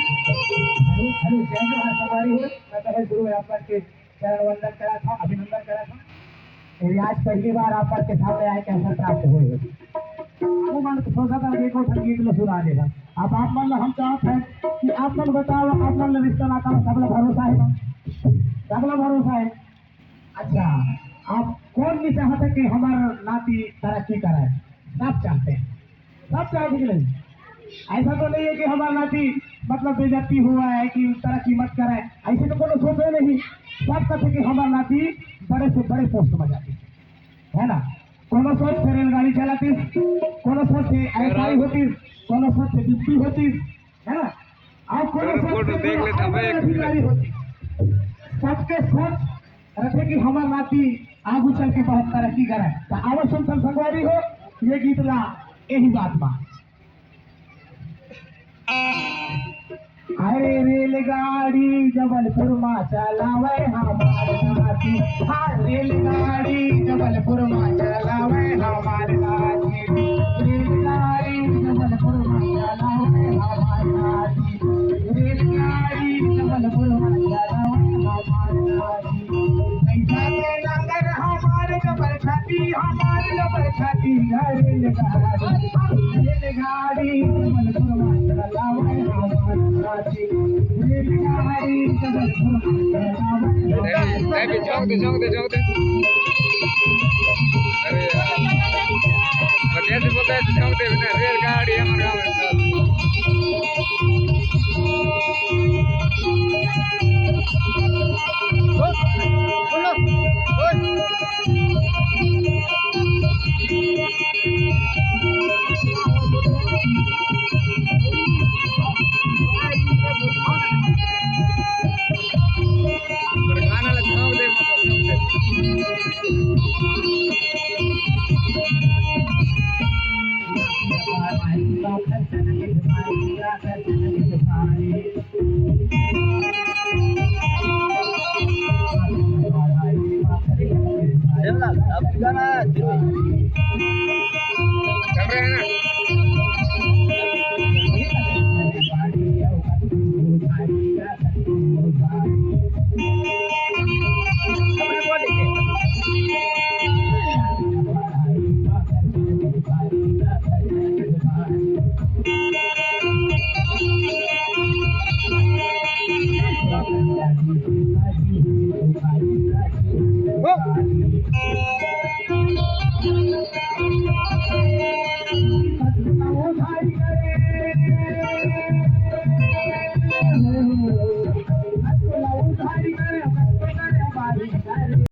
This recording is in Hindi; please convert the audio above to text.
हेलो जय जोहार सवारी हो मैं कहे गुरु व्यापार के चरण वंदन करा था अभिनंदन करा था मेरी आज पहली बार आप के सामने आए कैसा प्राप्त हुए मन सोचा था देखो संगीत में सुना देगा अब आप मन हम चाहते हैं कि आप मन बताओ आप मन रिश्ता नाता सब लोग भरोसा है सब लोग भरोसा है अच्छा आप कौन भी चाहते कि हमारा नाती तरक्की कराए सब चाहते हैं सब चाहते कि नहीं ऐसा तो नहीं है कि हमारा नाती मतलब बेइज्जती हुआ है कि तरक्की मत करे ऐसे तो कोनो सोचे नहीं सब कहते कि हमारा नाती बड़े से बड़े पोस्ट में जाती है ना कोनो सोच से रेलगाड़ी चलाती कोनो सोच से एसआई होती कोनो सोच से डिप्टी होती है ना और कोनो सोच से अधिकारी होती सबके सोच रखे कि हमारा नाती आगू चल के बहुत तरक्की करे तो आवश्यक संगवारी हो ये गीत ला यही बात बा अरे रेलगाड़ी जबलपुर में चलावे हमारे नाती हाँ रेलगाड़ी जबलपुर में चलावे हमारे नाती रेलगाड़ी जबलपुर में चलावे हमारे नाती रेलगाड़ी जबलपुर में चलावे हमारे नाती ऐसा के लंगर हमारे जबल छाती रेलगाड़ी जबलपुर में चलावे जोंग दे अरे कैसे बोलता है जोंग दे रेलगाड़ी हमारे अब गाना कर रहे हैं ना